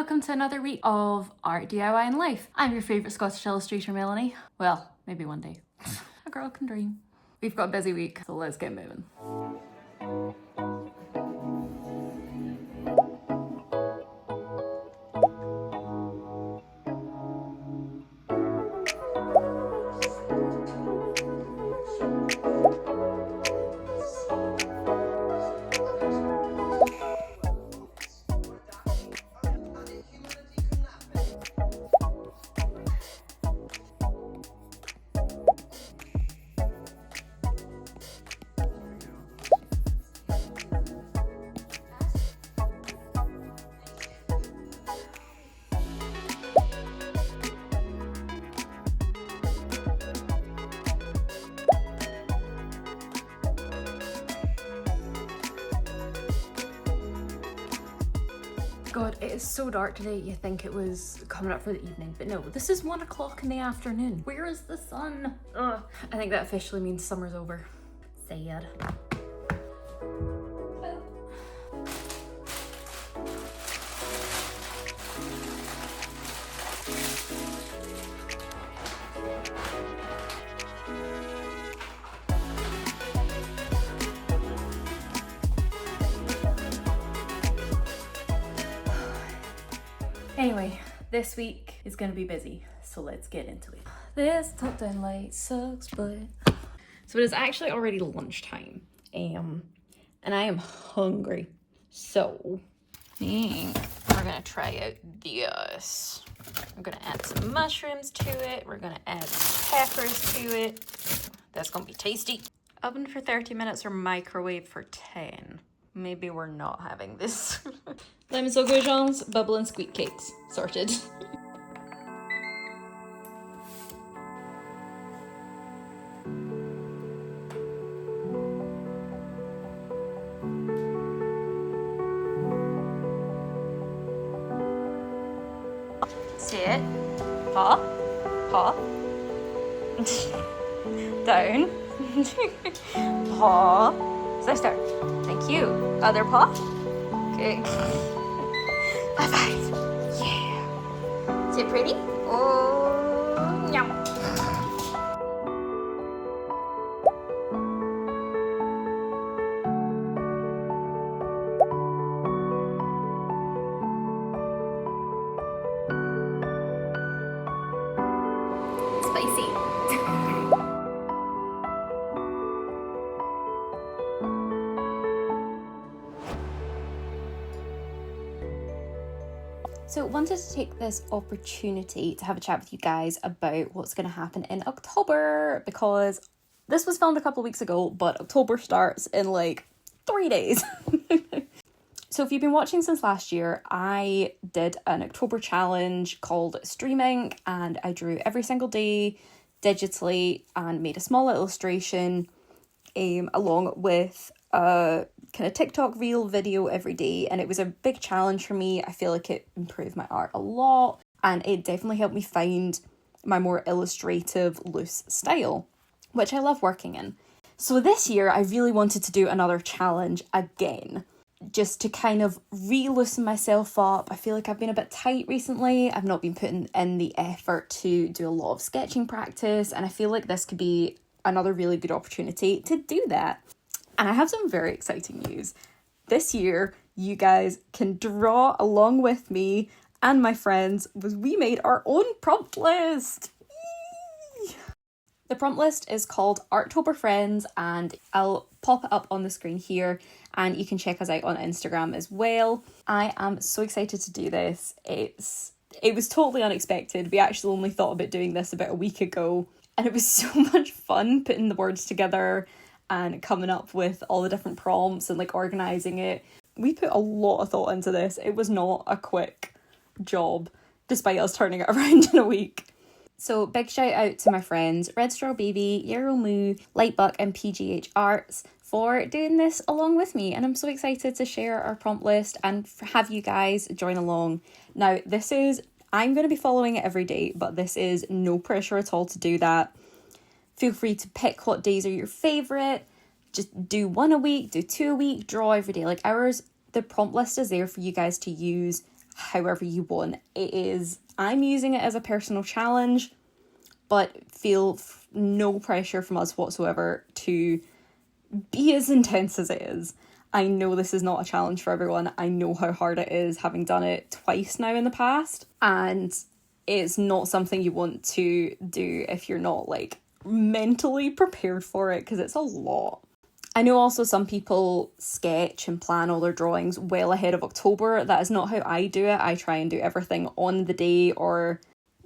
welcome to another week of Art, DIY and Life. I'm your favourite Scottish illustrator, Melanie. Well, maybe one day. A girl can dream. We've got a busy week, so let's get moving. God, it is so dark today, you think it was coming up for the evening, but no, this is 1 o'clock in the afternoon. Where is the sun? Ugh. I think that officially means summer's over. Sad. Anyway, this week is gonna be busy, so let's get into it. This top-down light sucks, but... So it is actually already lunchtime, and I am hungry. So, we're gonna try out this. We're gonna add some mushrooms to it. We're gonna add peppers to it. That's gonna be tasty. Oven for 30 minutes or microwave for 10. Maybe we're not having this. Lemon so goujons, bubble and squeak cakes. Sorted. Sit. Paw. Paw. Down. Paw. So start. Thank you. Other paw. Okay. High five. Yeah. Is it pretty? Oh, yum. Spicy. So wanted to take this opportunity to have a chat with you guys about what's going to happen in October, because this was filmed a couple of weeks ago, but October starts in like 3 days. So if you've been watching since last year, I did an October challenge called Streaming, and I drew every single day digitally and made a small illustration along with a kind of TikTok reel video every day, and it was a big challenge for me. I feel like it improved my art a lot, and it definitely helped me find my more illustrative, loose style, which I love working in. So this year I really wanted to do another challenge again, just to kind of re-loosen myself up. I feel like I've been a bit tight recently. I've not been putting in the effort to do a lot of sketching practice, and I feel like this could be another really good opportunity to do that. And I have some very exciting news. This year, you guys can draw along with me and my friends, because we made our own prompt list. Yee! The prompt list is called Artober Friends, and I'll pop it up on the screen here, and you can check us out on Instagram as well. I am so excited to do this. It was totally unexpected. We actually only thought about doing this about a week ago, and it was so much fun putting the words together and coming up with all the different prompts and like organising it. We put a lot of thought into this. It was not a quick job, despite us turning it around in a week. So big shout out to my friends Red Straw Baby, Yarrow Moo, Lightbuck and PGH Arts for doing this along with me, and I'm so excited to share our prompt list and have you guys join along. Now I'm going to be following it every day, but this is no pressure at all to do that. Feel free to pick what days are your favourite. Just do 1 a week, do 2 a week, draw every day. Like ours, the prompt list is there for you guys to use however you want. I'm using it as a personal challenge, but feel no pressure from us whatsoever to be as intense as it is. I know this is not a challenge for everyone. I know how hard it is, having done it twice now in the past, and it's not something you want to do if you're not like mentally prepared for it, because it's a lot. I know also some people sketch and plan all their drawings well ahead of October. That is not how I do it. I try and do everything on the day, or,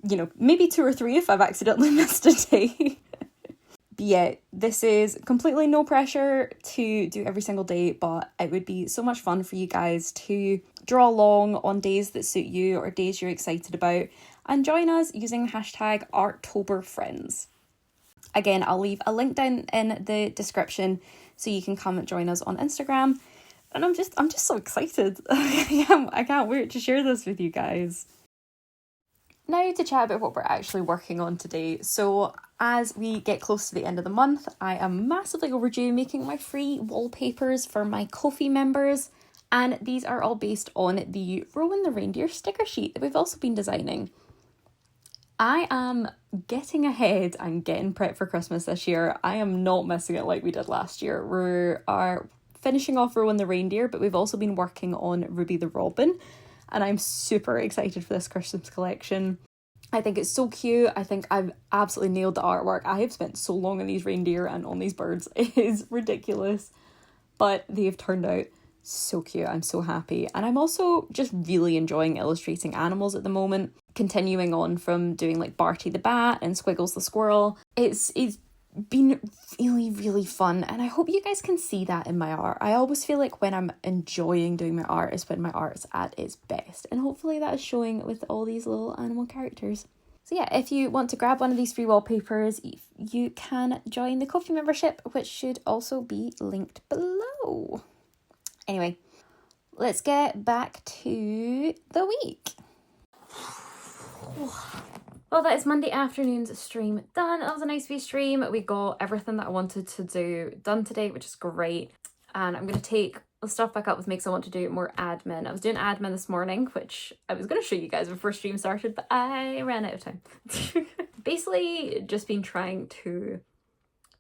you know, maybe 2 or 3 if I've accidentally missed a day. But yeah, this is completely no pressure to do every single day, but it would be so much fun for you guys to draw along on days that suit you or days you're excited about, and join us using hashtag ArtoberFriends. Again, I'll leave a link down in the description so you can come and join us on Instagram. And I'm just so excited. I can't wait to share this with you guys. Now to chat about what we're actually working on today. So as we get close to the end of the month, I am massively overdue making my free wallpapers for my Ko-fi members. And these are all based on the Rowan the Reindeer sticker sheet that we've also been designing. I am getting ahead and getting prepped for Christmas this year. I am not missing it like we did last year. We are finishing off Rowan the Reindeer, but we've also been working on Ruby the Robin, and I'm super excited for this Christmas collection. I think it's so cute. I think I've absolutely nailed the artwork. I have spent so long on these reindeer and on these birds. It is ridiculous, but they've turned out so cute. I'm so happy. And I'm also just really enjoying illustrating animals at the moment, continuing on from doing like Barty the Bat and Squiggles the Squirrel. It's been really, really fun, and I hope you guys can see that in my art. I always feel like when I'm enjoying doing my art is when my art's at its best, and hopefully that is showing with all these little animal characters. So yeah, if you want to grab one of these free wallpapers, you can join the Ko-fi membership, which should also be linked below. Anyway, let's get back to the week. Well, that is Monday afternoon's stream done. That was a nice wee stream. We got everything that I wanted to do done today, which is great. And I'm going to take the stuff back up with me because I want to do more admin. I was doing admin this morning, which I was going to show you guys before stream started, but I ran out of time. Basically, just been trying to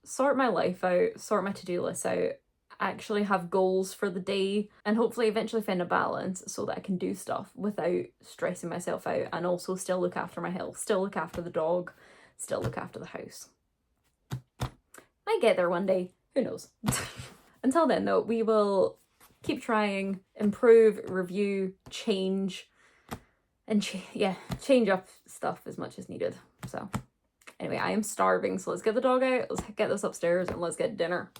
sort my life out, sort my to-do list out, actually have goals for the day, and hopefully eventually find a balance so that I can do stuff without stressing myself out, and also still look after my health, still look after the dog, still look after the house. Might get there one day, who knows. Until then though, we will keep trying, improve, review, change, and change up stuff as much as needed. So anyway, I am starving, so let's get the dog out, let's get this upstairs, and let's get dinner.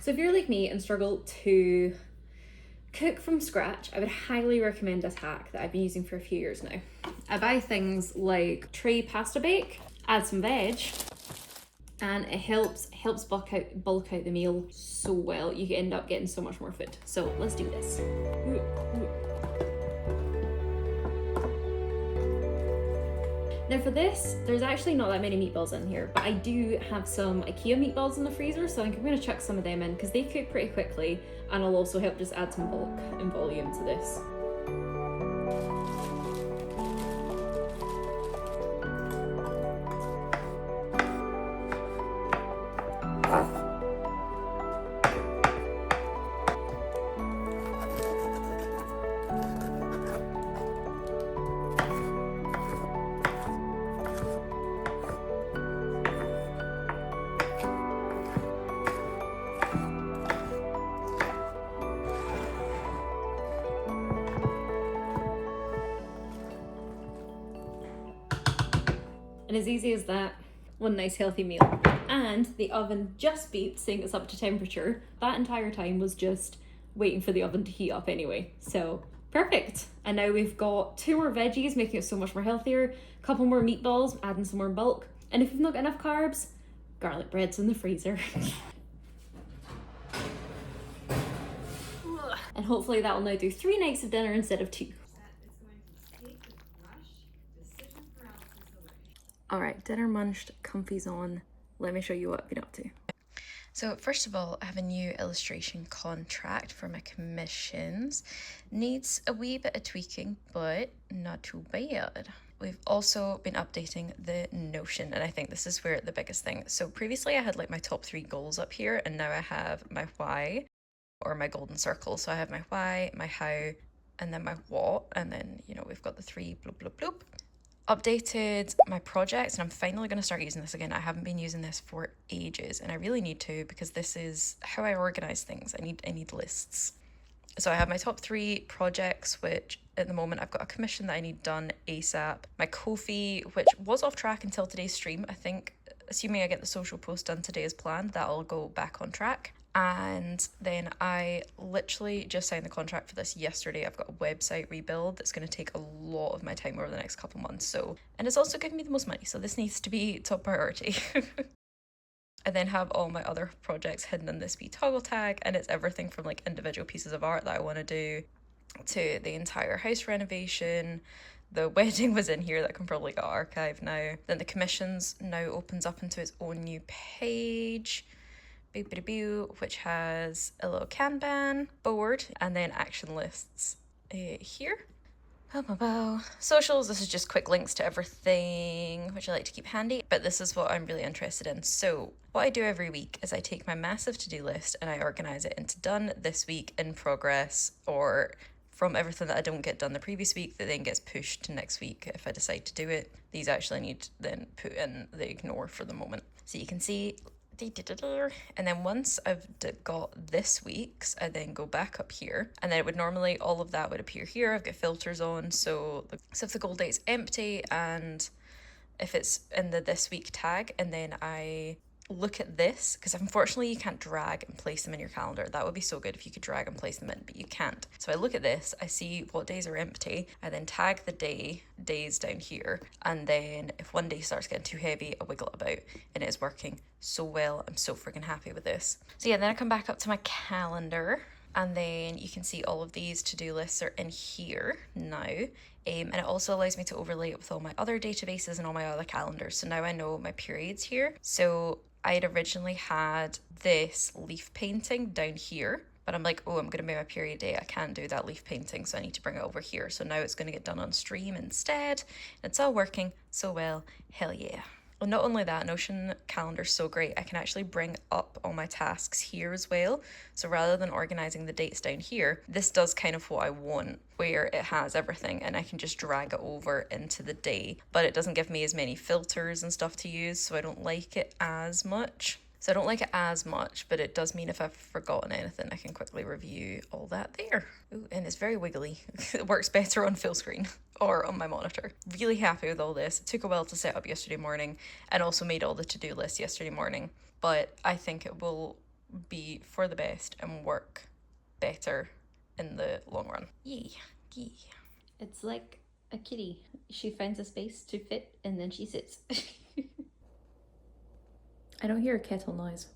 So if you're like me and struggle to cook from scratch, I would highly recommend this hack that I've been using for a few years now. I buy things like tray pasta bake, add some veg, and it helps bulk out the meal so well. You end up getting so much more food. So let's do this. Now for this, there's actually not that many meatballs in here, but I do have some IKEA meatballs in the freezer, so I think I'm going to chuck some of them in because they cook pretty quickly, and it'll also help just add some bulk and volume to this. And as easy as that, one nice healthy meal. And the oven just beeped saying it's up to temperature. That entire time was just waiting for the oven to heat up anyway. So perfect. And now we've got 2 more veggies, making it so much more healthier. A couple more meatballs, adding some more bulk. And if you've not got enough carbs, garlic bread's in the freezer. And hopefully that will now do 3 nights of dinner instead of 2. All right, dinner munched, comfy's on. Let me show you what I've been up to. So first of all, I have a new illustration contract for my commissions. Needs a wee bit of tweaking, but not too bad. We've also been updating the Notion, and I think this is where the biggest thing. So previously I had like my top 3 goals up here, and now I have my why, or my golden circle. So I have my why, my how, and then my what, and then, you know, we've got the 3 bloop bloop bloop. Updated my projects, and I'm finally going to start using this again. I haven't been using this for ages, and I really need to, because this is how I organize things. I need lists. So I have my top 3 projects, which at the moment I've got a commission that I need done ASAP. My Ko-fi, which was off track until today's stream. I think, assuming I get the social post done today as planned, that'll go back on track. And then I literally just signed the contract for this yesterday. I've got a website rebuild that's going to take a lot of my time over the next couple months. So, and it's also giving me the most money, so this needs to be top priority. I then have all my other projects hidden in this wee toggle tag, and it's everything from like individual pieces of art that I want to do to the entire house renovation. The wedding was in here, that can probably get archived now. Then the commissions now opens up into its own new page, which has a little Kanban board and then action lists here. Socials, this is just quick links to everything, which I like to keep handy, but this is what I'm really interested in. So what I do every week is I take my massive to-do list and I organize it into done this week, in progress, or from everything that I don't get done the previous week that then gets pushed to next week if I decide to do it. These actually need then put in the ignore for the moment. So you can see, and then once I've got this week's, I then go back up here, and then it would normally, all of that would appear here. I've got filters on, so if the goal date's empty and if it's in the this week tag, and then I look at this, because unfortunately you can't drag and place them in your calendar. That would be so good if you could drag and place them in, but you can't. So I look at this, I see what days are empty, I then tag the days down here, and then if one day starts getting too heavy, I wiggle it about, and it is working so well. I'm so freaking happy with this. So yeah, then I come back up to my calendar, and then you can see all of these to-do lists are in here now. And it also allows me to overlay it with all my other databases and all my other calendars. So now I know my periods here. So I had originally had this leaf painting down here, but I'm like, oh, I'm going to make my period day. I can't do that leaf painting, so I need to bring it over here. So now it's going to get done on stream instead. It's all working so well. Hell yeah. Well, not only that, Notion calendar's so great. I can actually bring up all my tasks here as well. So rather than organizing the dates down here, this does kind of what I want, where it has everything and I can just drag it over into the day, but it doesn't give me as many filters and stuff to use, so I don't like it as much. But it does mean if I've forgotten anything, I can quickly review all that there. Ooh, and it's very wiggly. It works better on full screen or on my monitor. Really happy with all this. It took a while to set up yesterday morning, and also made all the to-do lists yesterday morning, but I think it will be for the best and work better in the long run. Yay. It's like a kitty. She finds a space to fit and then she sits. I don't hear a kettle noise.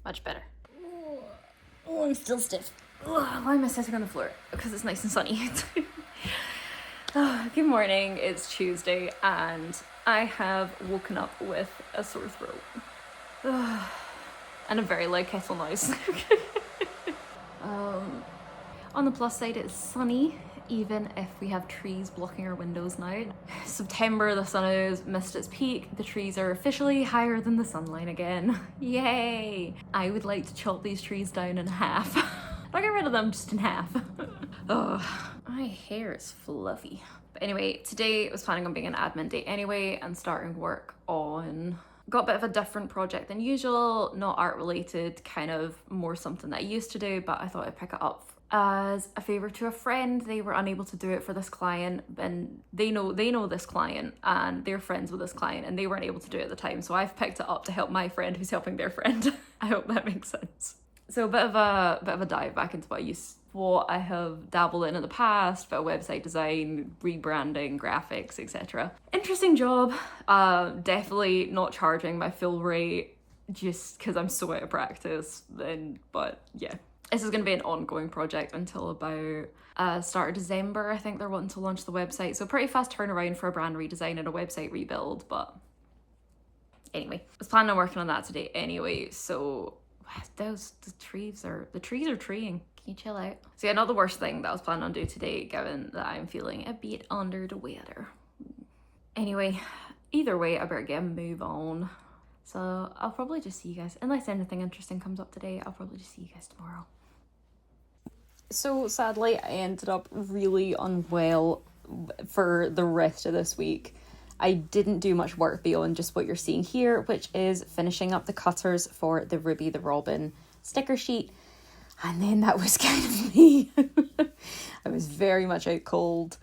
Much better. Oh, I'm still stiff. Why am I sitting on the floor? Because it's nice and sunny. Good morning, it's Tuesday and I have woken up with a sore throat. And a very loud kettle noise. On the plus side, it's sunny, even if we have trees blocking our windows now. September, the sun has missed its peak. The trees are officially higher than the sunline again. Yay! I would like to chop these trees down in half. Not get rid of them, just in half. Oh, my hair is fluffy. But anyway, today I was planning on being an admin day anyway and starting work on... Got a bit of a different project than usual, not art related, kind of more something that I used to do, but I thought I'd pick it up as a favor to a friend. They were unable to do it for this client, and they know this client and they're friends with this client, and they weren't able to do it at the time, so I've picked it up to help my friend who's helping their friend. I hope that makes sense. So a bit of a dive back into what I have dabbled in the past, about website design, rebranding, graphics, etc. Interesting job. Definitely not charging my full rate just because I'm so out of practice. But yeah, this is going to be an ongoing project until about start of December. I think they're wanting to launch the website. So pretty fast turnaround for a brand redesign and a website rebuild, but Anyway, I was planning on working on that today anyway, so the trees are treeing. Can you chill out? So yeah, not the worst thing that I was planning on doing today, given that I'm feeling a bit under the weather. Anyway, either way, I better get a move on. So I'll probably just see you guys, unless anything interesting comes up today, I'll probably just see you guys tomorrow. So sadly, I ended up really unwell for the rest of this week. I didn't do much work beyond just what you're seeing here, which is finishing up the cutters for the Ruby the Robin sticker sheet. And then that was kind of me. I was very much out cold,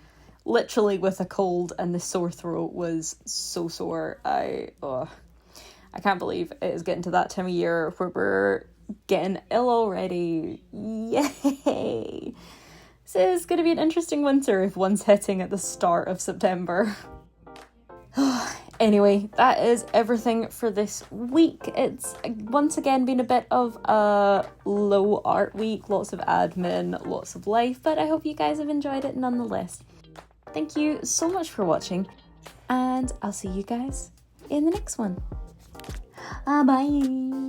literally with a cold, and the sore throat was so sore. I can't believe it is getting to that time of year where we're getting ill already. Yay! This is going to be an interesting winter if one's hitting at the start of September. Anyway, that is everything for this week. It's once again been a bit of a low art week, lots of admin, lots of life, but I hope you guys have enjoyed it nonetheless. Thank you so much for watching, and I'll see you guys in the next one. Bye.